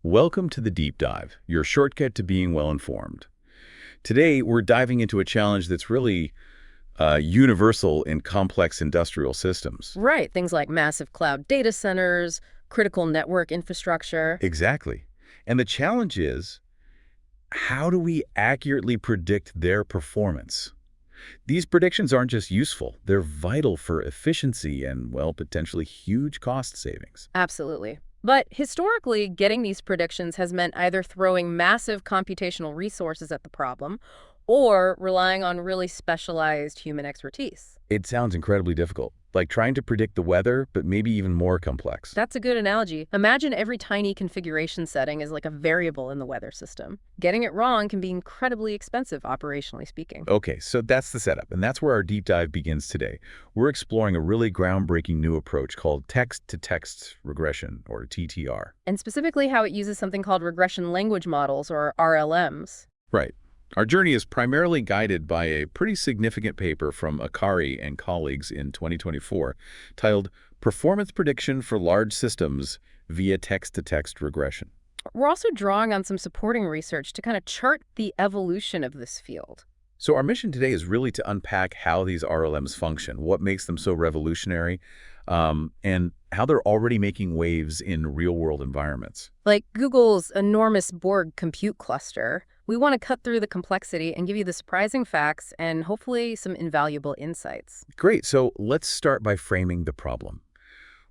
Welcome to the Deep Dive, your shortcut to being well-informed. Today, we're diving into a challenge that's really universal in complex industrial systems. Right, things like massive cloud data centers, critical network infrastructure. Exactly. And the challenge is, how do we accurately predict their performance? These predictions aren't just useful, they're vital for efficiency and, well, potentially huge cost savings. Absolutely. But historically, getting these predictions has meant either throwing massive computational resources at the problem or relying on really specialized human expertise. It sounds incredibly difficult, like trying to predict the weather, but maybe even more complex. That's a good analogy. Imagine every tiny configuration setting is like a variable in the weather system. Getting it wrong can be incredibly expensive, operationally speaking. Okay, so that's the setup, and that's where our deep dive begins today. We're exploring a really groundbreaking new approach called text-to-text regression, or TTR. And specifically how it uses something called regression language models, or RLMs. Right. Our journey is primarily guided by a pretty significant paper from Akhauri and colleagues in 2024 titled Performance Prediction for Large Systems via Text-to-Text Regression. We're also drawing on some supporting research to kind of chart the evolution of this field. So our mission today is really to unpack how these RLMs function, what makes them so revolutionary, and how they're already making waves in real-world environments. Like Google's enormous Borg compute cluster, we want to cut through the complexity and give you the surprising facts and hopefully some invaluable insights. Great, so let's start by framing the problem.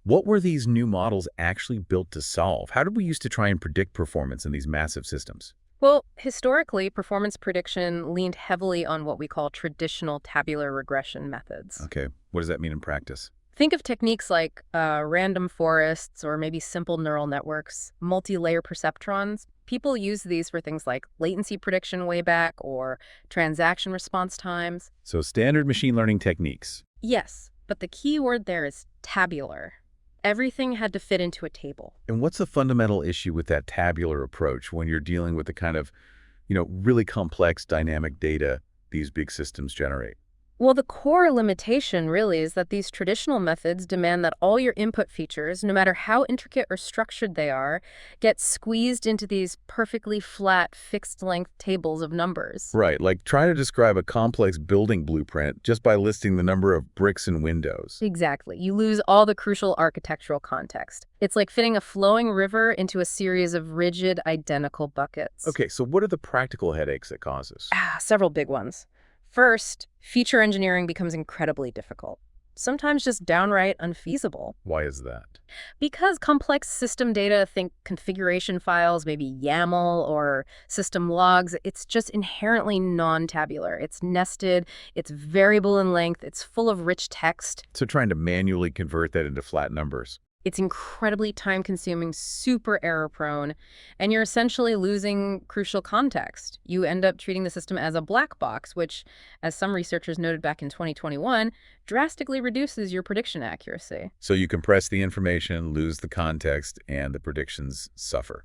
What were these new models actually built to solve? How did we used to try and predict performance in these massive systems? Well, historically, performance prediction leaned heavily on what we call traditional tabular regression methods. Okay, what does that mean in practice? Think of techniques like random forests or maybe simple neural networks, multi-layer perceptrons. People use these for things like latency prediction way back or transaction response times. So standard machine learning techniques. Yes, but the key word there is tabular. Everything had to fit into a table. And what's the fundamental issue with that tabular approach when you're dealing with the kind of, really complex dynamic data these big systems generate? Well, the core limitation really is that these traditional methods demand that all your input features, no matter how intricate or structured they are, get squeezed into these perfectly flat, fixed-length tables of numbers. Right, like try to describe a complex building blueprint just by listing the number of bricks and windows. Exactly. You lose all the crucial architectural context. It's like fitting a flowing river into a series of rigid, identical buckets. Okay, so what are the practical headaches it causes? Several big ones. First, feature engineering becomes incredibly difficult, sometimes just downright unfeasible. Why is that? Because complex system data, think configuration files, maybe YAML or system logs, it's just inherently non-tabular. It's nested, it's variable in length, it's full of rich text. So trying to manually convert that into flat numbers. It's incredibly time-consuming, super error-prone, and you're essentially losing crucial context. You end up treating the system as a black box, which, as some researchers noted back in 2021, drastically reduces your prediction accuracy. So you compress the information, lose the context, and the predictions suffer.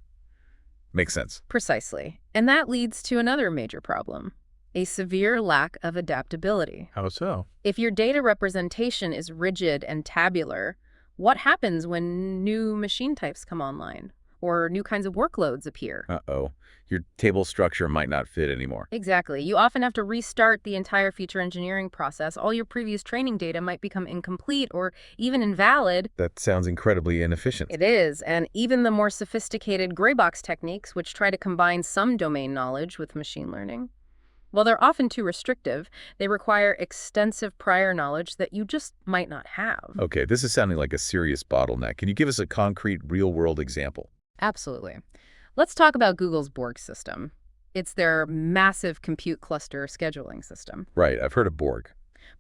Makes sense. Precisely. And that leads to another major problem: a severe lack of adaptability. How so? If your data representation is rigid and tabular, what happens when new machine types come online or new kinds of workloads appear? Uh-oh. Your table structure might not fit anymore. Exactly. You often have to restart the entire feature engineering process. All your previous training data might become incomplete or even invalid. That sounds incredibly inefficient. It is, and even the more sophisticated gray box techniques, which try to combine some domain knowledge with machine learning, while they're often too restrictive, they require extensive prior knowledge that you just might not have. Okay, this is sounding like a serious bottleneck. Can you give us a concrete, real-world example? Absolutely. Let's talk about Google's Borg system. It's their massive compute cluster scheduling system. Right, I've heard of Borg.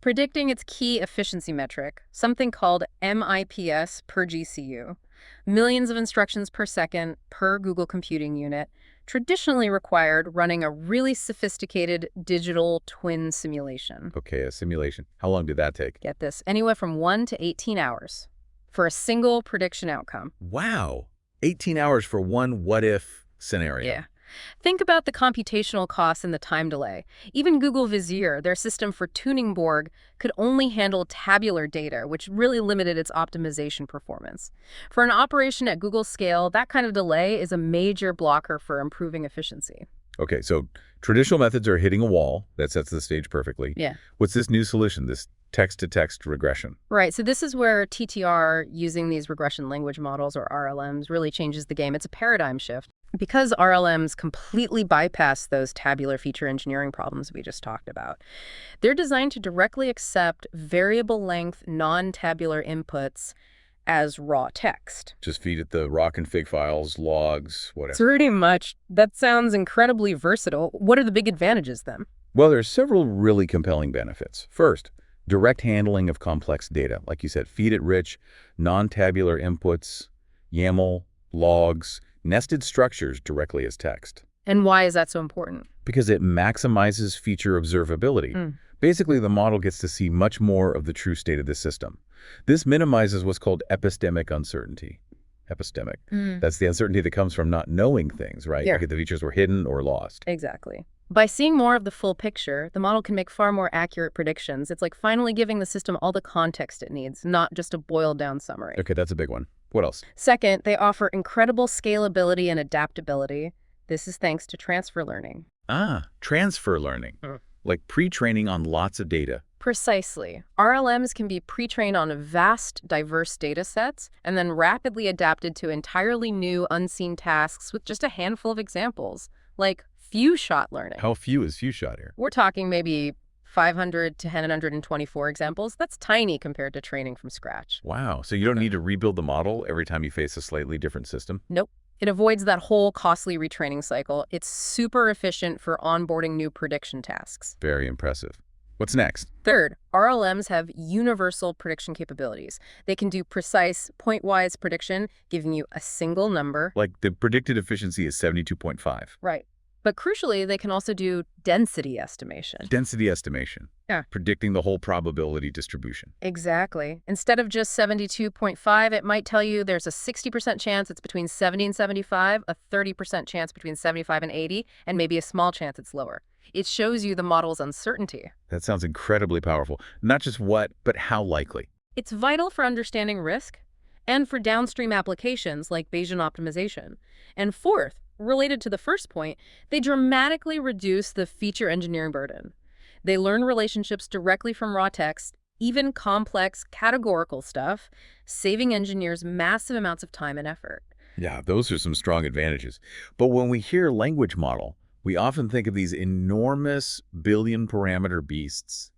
Predicting its key efficiency metric, something called MIPS per GCU, millions of instructions per second per Google computing unit, traditionally required running a really sophisticated digital twin simulation. Okay, a simulation. How long did that take? Get this, anywhere from 1 to 18 hours for a single prediction outcome. Wow! 18 hours for one what-if scenario. Yeah. Think about the computational costs and the time delay. Even Google Vizier, their system for tuning Borg, could only handle tabular data, which really limited its optimization performance. For an operation at Google scale, that kind of delay is a major blocker for improving efficiency. Okay, so traditional methods are hitting a wall. That sets the stage perfectly. Yeah. What's this new solution, this text-to-text regression? Right, so this is where TTR, using these regression language models, or RLMs, really changes the game. It's a paradigm shift. Because RLMs completely bypass those tabular feature engineering problems we just talked about, they're designed to directly accept variable length, non-tabular inputs as raw text. Just feed it the raw config files, logs, whatever. Pretty much. That sounds incredibly versatile. What are the big advantages then? Well, there's several really compelling benefits. First, direct handling of complex data. Like you said, feed it rich, non-tabular inputs, YAML, logs, nested structures directly as text. And why is that so important? Because it maximizes feature observability. Basically, the model gets to see much more of the true state of the system. This minimizes what's called epistemic uncertainty. Epistemic. That's the uncertainty that comes from not knowing things, right? Yeah. Like if the features were hidden or lost. Exactly. By seeing more of the full picture, the model can make far more accurate predictions. It's like finally giving the system all the context it needs, not just a boiled-down summary. Okay, that's a big one. What else? Second, they offer incredible scalability and adaptability. This is thanks to transfer learning. Transfer learning. Like pre-training on lots of data. Precisely. RLMs can be pre-trained on vast, diverse data sets and then rapidly adapted to entirely new, unseen tasks with just a handful of examples, like few-shot learning. How few is few-shot here? We're talking maybe 500 to 124 examples. That's tiny compared to training from scratch. Wow, so you don't need to rebuild the model every time you face a slightly different system? Nope. It avoids that whole costly retraining cycle. It's super efficient for onboarding new prediction tasks. Very impressive. What's next? Third, RLMs have universal prediction capabilities. They can do precise, point-wise prediction, giving you a single number. Like the predicted efficiency is 72.5. Right. But crucially, they can also do density estimation. Density estimation. Yeah. Predicting the whole probability distribution. Exactly. Instead of just 72.5, it might tell you there's a 60% chance it's between 70 and 75, a 30% chance between 75 and 80, and maybe a small chance it's lower. It shows you the model's uncertainty. That sounds incredibly powerful. Not just what, but how likely. It's vital for understanding risk and for downstream applications like Bayesian optimization. And fourth, related to the first point, they dramatically reduce the feature engineering burden. They learn relationships directly from raw text, even complex categorical stuff, saving engineers massive amounts of time and effort. Yeah, those are some strong advantages. But when we hear language model, we often think of these enormous billion-parameter beasts.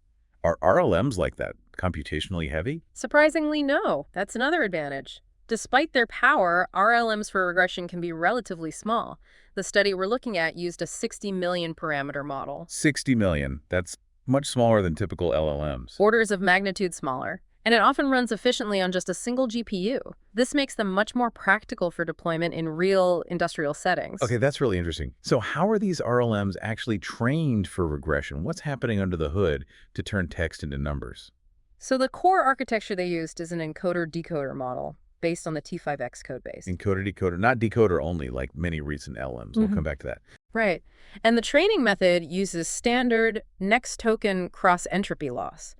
Are RLMs like that computationally heavy? Surprisingly, no. That's another advantage. Despite their power, RLMs for regression can be relatively small. The study we're looking at used a 60 million parameter model. 60 million. That's much smaller than typical LLMs. Orders of magnitude smaller. And it often runs efficiently on just a single GPU. This makes them much more practical for deployment in real industrial settings. Okay, that's really interesting. So how are these RLMs actually trained for regression? What's happening under the hood to turn text into numbers? So the core architecture they used is an encoder-decoder model based on the T5X codebase. Encoder-decoder, not decoder only, like many recent LLMs. We'll come back to that. Right. And the training method uses standard next token cross-entropy loss.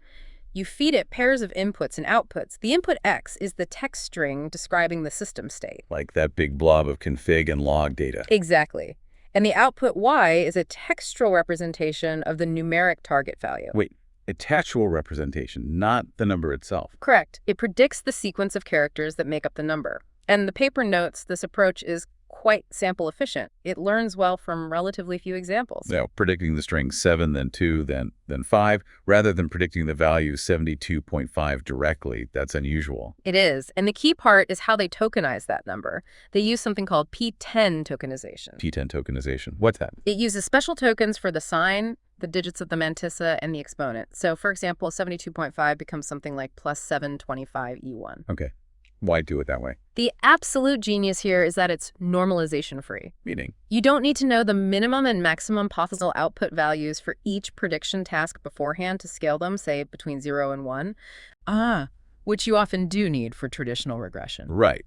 You feed it pairs of inputs and outputs. The input X is the text string describing the system state. Like that big blob of config and log data. Exactly. And the output Y is a textual representation of the numeric target value. Wait, a textual representation, not the number itself. Correct. It predicts the sequence of characters that make up the number. And the paper notes this approach is quite sample efficient. It learns well from relatively few examples. Now, predicting the string 7, then 2, then 5, rather than predicting the value 72.5 directly. That's unusual. It is. And the key part is how they tokenize that number. They use something called P10 tokenization. P10 tokenization. What's that? It uses special tokens for the sign, the digits of the mantissa, and the exponent. So, for example, 72.5 becomes something like plus 725 E1. Okay. Why do it that way? The absolute genius here is that it's normalization-free. Meaning? You don't need to know the minimum and maximum possible output values for each prediction task beforehand to scale them, say, between 0 and 1. Which you often do need for traditional regression. Right.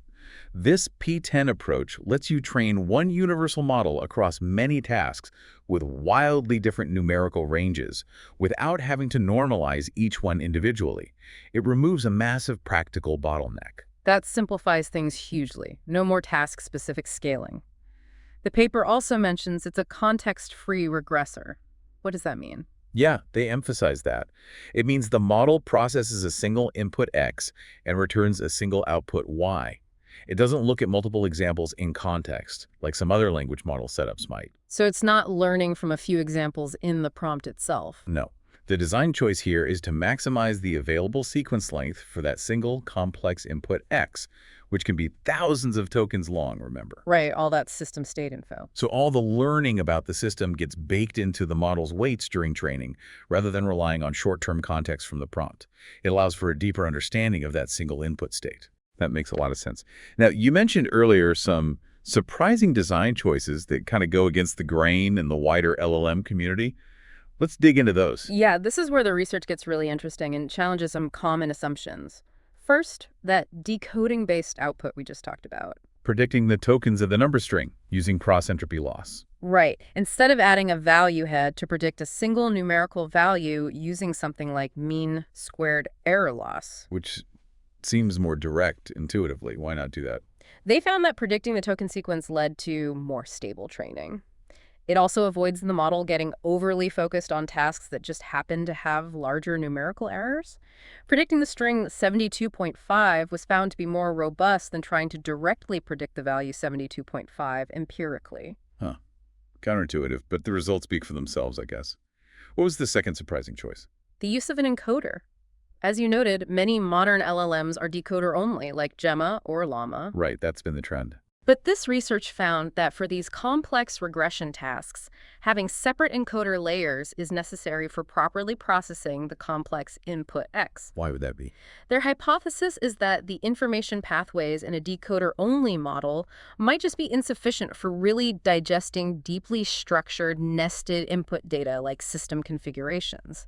This P10 approach lets you train one universal model across many tasks with wildly different numerical ranges without having to normalize each one individually. It removes a massive practical bottleneck. That simplifies things hugely. No more task-specific scaling. The paper also mentions it's a context-free regressor. What does that mean? Yeah, they emphasize that. It means the model processes a single input X and returns a single output Y. It doesn't look at multiple examples in context, like some other language model setups might. So it's not learning from a few examples in the prompt itself. No. The design choice here is to maximize the available sequence length for that single complex input X, which can be thousands of tokens long, remember. Right, all that system state info. So all the learning about the system gets baked into the model's weights during training, rather than relying on short-term context from the prompt. It allows for a deeper understanding of that single input state. That makes a lot of sense. Now, you mentioned earlier some surprising design choices that kind of go against the grain in the wider LLM community. Let's dig into those. Yeah, this is where the research gets really interesting and challenges some common assumptions. First, that decoding-based output we just talked about. Predicting the tokens of the number string using cross-entropy loss. Right. Instead of adding a value head to predict a single numerical value using something like mean squared error loss. Which seems more direct intuitively. Why not do that? They found that predicting the token sequence led to more stable training. It also avoids the model getting overly focused on tasks that just happen to have larger numerical errors. Predicting the string 72.5 was found to be more robust than trying to directly predict the value 72.5 empirically. Huh. Counterintuitive, but the results speak for themselves, I guess. What was the second surprising choice? The use of an encoder. As you noted, many modern LLMs are decoder only, like Gemma or Llama. Right, that's been the trend. But this research found that for these complex regression tasks, having separate encoder layers is necessary for properly processing the complex input X. Why would that be? Their hypothesis is that the information pathways in a decoder-only model might just be insufficient for really digesting deeply structured, nested input data like system configurations.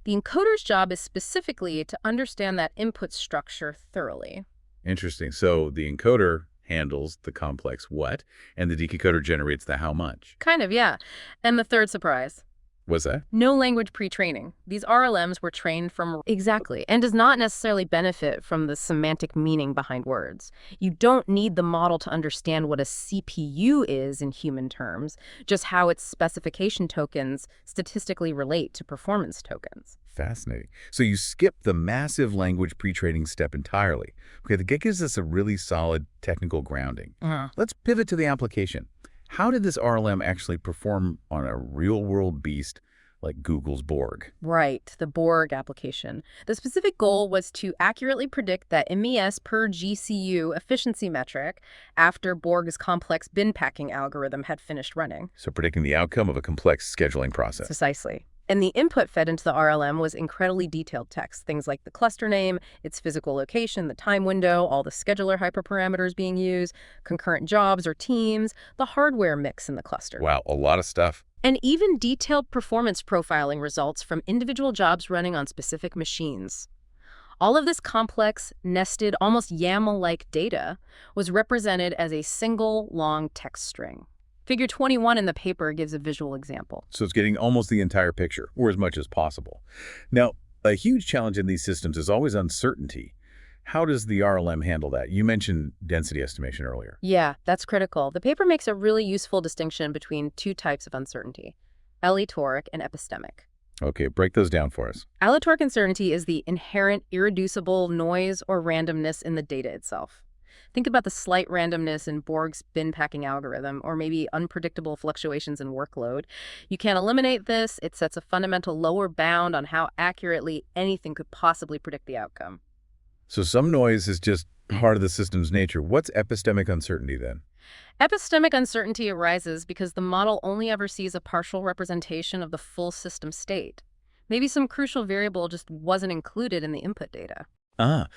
The encoder's job is specifically to understand that input structure thoroughly. Interesting. So the encoder handles the complex what, and the decoder generates the how much. Kind of, yeah. And the third surprise. What's that? No language pre-training. These RLMs were trained from exactly, and does not necessarily benefit from the semantic meaning behind words. You don't need the model to understand what a CPU is in human terms, just how its specification tokens statistically relate to performance tokens. Fascinating. So you skip the massive language pre-training step entirely. Okay, that gives us a really solid technical grounding. Let's pivot to the application. How did this RLM actually perform on a real-world beast like Google's Borg? Right, the Borg application. The specific goal was to accurately predict that MES per GCU efficiency metric after Borg's complex bin packing algorithm had finished running. So predicting the outcome of a complex scheduling process. Precisely. And the input fed into the RLM was incredibly detailed text, things like the cluster name, its physical location, the time window, all the scheduler hyperparameters being used, concurrent jobs or teams, the hardware mix in the cluster. Wow, a lot of stuff. And even detailed performance profiling results from individual jobs running on specific machines. All of this complex, nested, almost YAML-like data was represented as a single long text string. Figure 21 in the paper gives a visual example. So it's getting almost the entire picture, or as much as possible. Now, a huge challenge in these systems is always uncertainty. How does the RLM handle that? You mentioned density estimation earlier. Yeah, that's critical. The paper makes a really useful distinction between two types of uncertainty, aleatoric and epistemic. Okay, break those down for us. Aleatoric uncertainty is the inherent irreducible noise or randomness in the data itself. Think about the slight randomness in Borg's bin packing algorithm, or maybe unpredictable fluctuations in workload. You can't eliminate this. It sets a fundamental lower bound on how accurately anything could possibly predict the outcome. So some noise is just part of the system's nature. What's epistemic uncertainty then? Epistemic uncertainty arises because the model only ever sees a partial representation of the full system state. Maybe some crucial variable just wasn't included in the input data.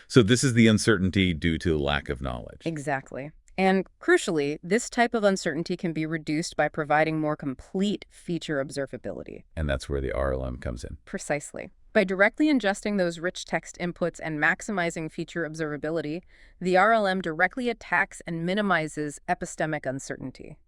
So this is the uncertainty due to lack of knowledge. Exactly. And crucially, this type of uncertainty can be reduced by providing more complete feature observability. And that's where the RLM comes in. Precisely. By directly ingesting those rich text inputs and maximizing feature observability, the RLM directly attacks and minimizes epistemic uncertainty.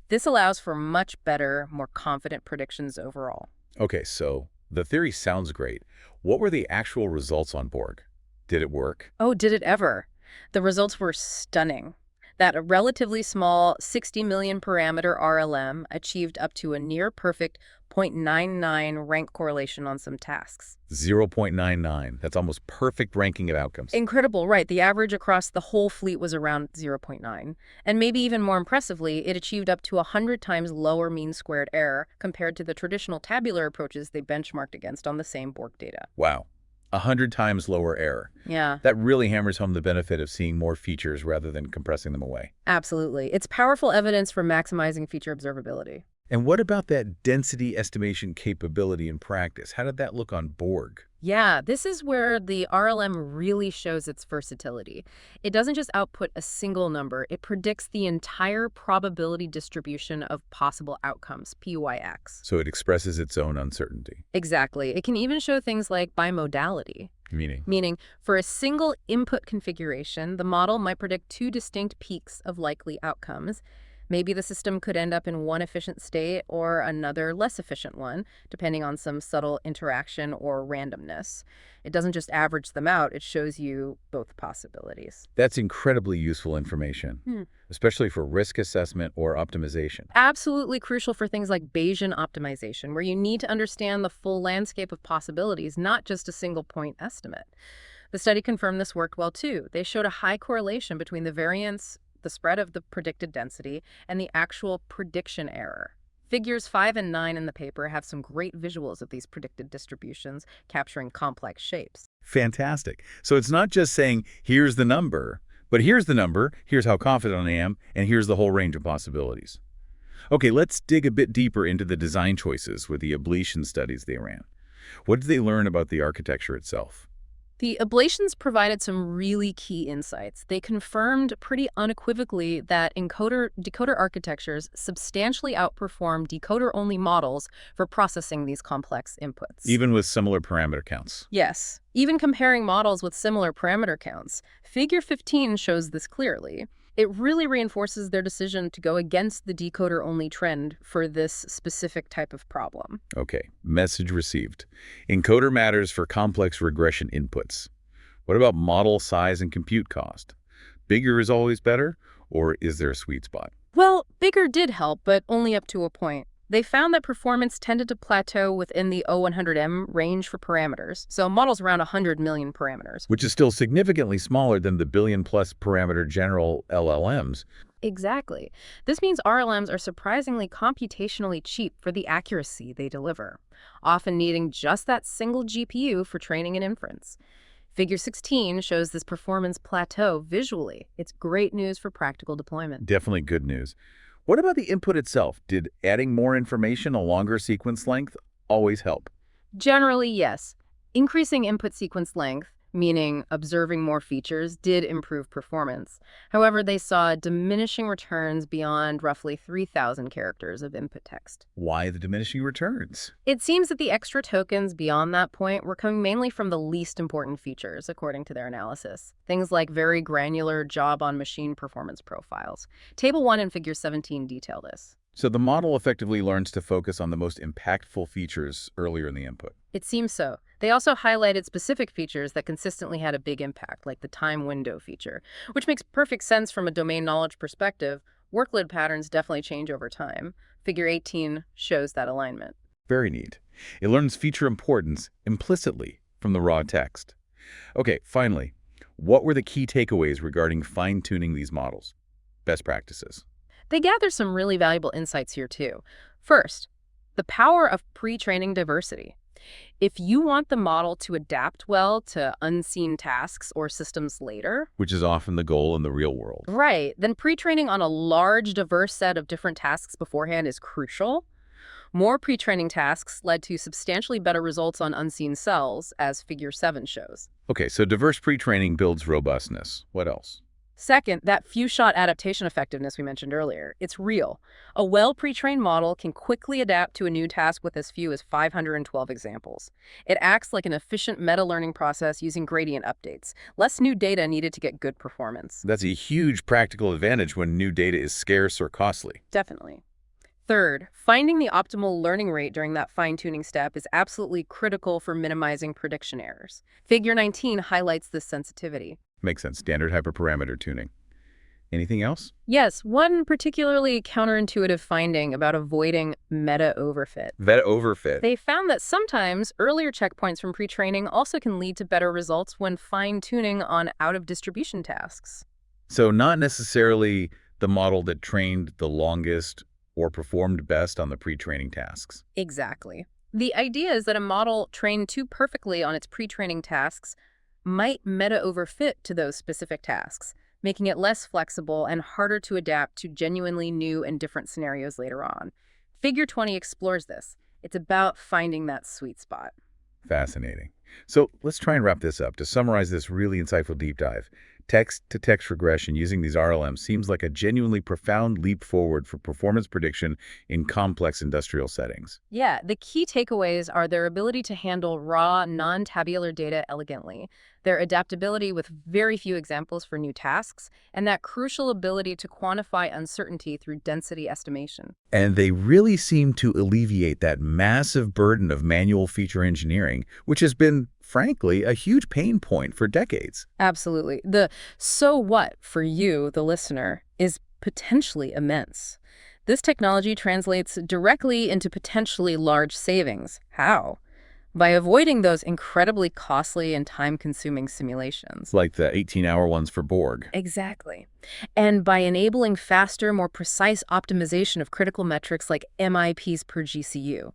This allows for much better, more confident predictions overall. Okay, so the theory sounds great. What were the actual results on Borg? Did it work? Oh, did it ever? The results were stunning. That a relatively small 60 million parameter RLM achieved up to a near perfect 0.99 rank correlation on some tasks. 0.99. That's almost perfect ranking of outcomes. Incredible, right? The average across the whole fleet was around 0.9. And maybe even more impressively, it achieved up to 100 times lower mean squared error compared to the traditional tabular approaches they benchmarked against on the same Borg data. Wow. 100 times lower error. Yeah, That really hammers home the benefit of seeing more features rather than compressing them away. absolutely. It's powerful evidence for maximizing feature observability. And what about that density estimation capability in practice? How did that look on Borg? Yeah, this is where the RLM really shows its versatility. It doesn't just output a single number, it predicts the entire probability distribution of possible outcomes, P(y)(x). So it expresses its own uncertainty. Exactly. It can even show things like bimodality, Meaning? meaning for a single input configuration, the model might predict two distinct peaks of likely outcomes. Maybe the system could end up in one efficient state or another less efficient one, depending on some subtle interaction or randomness. It doesn't just average them out, it shows you both possibilities. That's incredibly useful information, especially for risk assessment or optimization. Absolutely crucial for things like Bayesian optimization, where you need to understand the full landscape of possibilities, not just a single point estimate. The study confirmed this worked well too. They showed a high correlation between the variance, the spread of the predicted density, and the actual prediction error. Figures 5 and 9 in the paper have some great visuals of these predicted distributions, capturing complex shapes. Fantastic. So it's not just saying, here's the number, but here's the number, here's how confident I am, and here's the whole range of possibilities. Okay, let's dig a bit deeper into the design choices with the ablation studies they ran. What did they learn about the architecture itself? The ablations provided some really key insights. They confirmed pretty unequivocally that encoder-decoder architectures substantially outperform decoder-only models for processing these complex inputs. Even with similar parameter counts. Yes, even comparing models with similar parameter counts. Figure 15 shows this clearly. It really reinforces their decision to go against the decoder-only trend for this specific type of problem. Okay, message received. Encoder matters for complex regression inputs. What about model size and compute cost? Bigger is always better, or is there a sweet spot? Well, bigger did help, but only up to a point. They found that performance tended to plateau within the O100M range for parameters, so models around 100 million parameters. Which is still significantly smaller than the billion-plus parameter general LLMs. Exactly. This means RLMs are surprisingly computationally cheap for the accuracy they deliver, often needing just that single GPU for training and inference. Figure 16 shows this performance plateau visually. It's great news for practical deployment. Definitely good news. What about the input itself? Did adding more information, a longer sequence length, always help? Generally, yes. Increasing input sequence length, meaning observing more features, did improve performance. However, they saw diminishing returns beyond roughly 3,000 characters of input text. Why the diminishing returns? It seems that the extra tokens beyond that point were coming mainly from the least important features, according to their analysis. Things like very granular job-on-machine performance profiles. Table 1 and Figure 17 detail this. So the model effectively learns to focus on the most impactful features earlier in the input. It seems so. They also highlighted specific features that consistently had a big impact, like the time window feature, which makes perfect sense from a domain knowledge perspective. Workload patterns definitely change over time. Figure 18 shows that alignment. Very neat. It learns feature importance implicitly from the raw text. Okay, finally, what were the key takeaways regarding fine-tuning these models? Best practices. They gather some really valuable insights here, too. First, the power of pre-training diversity. If you want the model to adapt well to unseen tasks or systems later, Which is often the goal in the real world. right, then pre-training on a large, diverse set of different tasks beforehand is crucial. More pre-training tasks led to substantially better results on unseen cells, as Figure 7 shows. Okay, so diverse pre-training builds robustness. What else? Second, that few-shot adaptation effectiveness we mentioned earlier. It's real. A well-pre-trained model can quickly adapt to a new task with as few as 512 examples. It acts like an efficient meta-learning process using gradient updates. Less new data needed to get good performance. That's a huge practical advantage when new data is scarce or costly. Definitely. Third, finding the optimal learning rate during that fine-tuning step is absolutely critical for minimizing prediction errors. Figure 19 highlights this sensitivity. Makes sense. Standard hyperparameter tuning. Anything else? Yes, one particularly counterintuitive finding about avoiding meta-overfit. Vet overfit. They found that sometimes earlier checkpoints from pre-training also can lead to better results when fine-tuning on out-of-distribution tasks. So not necessarily the model that trained the longest or performed best on the pre-training tasks. Exactly. The idea is that a model trained too perfectly on its pre-training tasks might meta-overfit to those specific tasks, making it less flexible and harder to adapt to genuinely new and different scenarios later on. Figure 20 explores this. It's about finding that sweet spot. Fascinating. So let's try and wrap this up. To summarize this really insightful deep dive, text-to-text regression using these RLMs seems like a genuinely profound leap forward for performance prediction in complex industrial settings. Yeah, the key takeaways are their ability to handle raw, non-tabular data elegantly, their adaptability with very few examples for new tasks, and that crucial ability to quantify uncertainty through density estimation. And they really seem to alleviate that massive burden of manual feature engineering, which has been, frankly, a huge pain point for decades. Absolutely. The so what for you, the listener, is potentially immense. This technology translates directly into potentially large savings. How? By avoiding those incredibly costly and time-consuming simulations. Like the 18-hour ones for Borg. Exactly. And by enabling faster, more precise optimization of critical metrics like MIPs per GCU.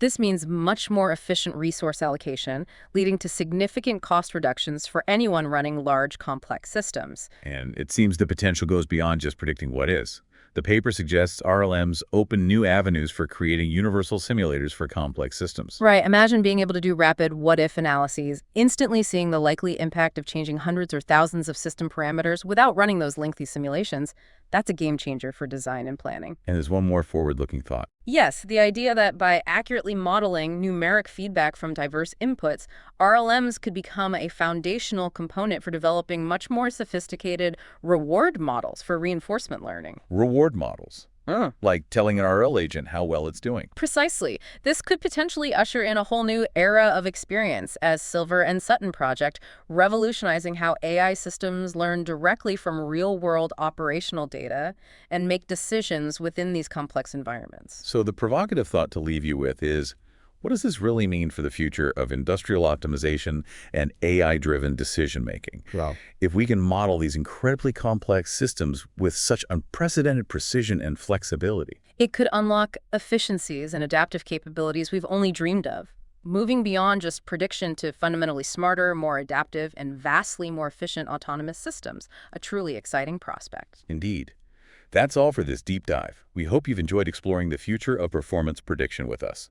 This means much more efficient resource allocation, leading to significant cost reductions for anyone running large, complex systems. And it seems the potential goes beyond just predicting what is. The paper suggests RLMs open new avenues for creating universal simulators for complex systems. Right. Imagine being able to do rapid what-if analyses, instantly seeing the likely impact of changing hundreds or thousands of system parameters without running those lengthy simulations. That's a game changer for design and planning. And there's one more forward-looking thought. Yes, the idea that by accurately modeling numeric feedback from diverse inputs, RLMs could become a foundational component for developing much more sophisticated reward models for reinforcement learning. Reward models. Like telling an RL agent how well it's doing. Precisely. This could potentially usher in a whole new era of experience, as Silver and Sutton project, revolutionizing how AI systems learn directly from real-world operational data and make decisions within these complex environments. So the provocative thought to leave you with is, what does this really mean for the future of industrial optimization and AI-driven decision-making? Wow. If we can model these incredibly complex systems with such unprecedented precision and flexibility. It could unlock efficiencies and adaptive capabilities we've only dreamed of, moving beyond just prediction to fundamentally smarter, more adaptive, and vastly more efficient autonomous systems, a truly exciting prospect. Indeed. That's all for this deep dive. We hope you've enjoyed exploring the future of performance prediction with us.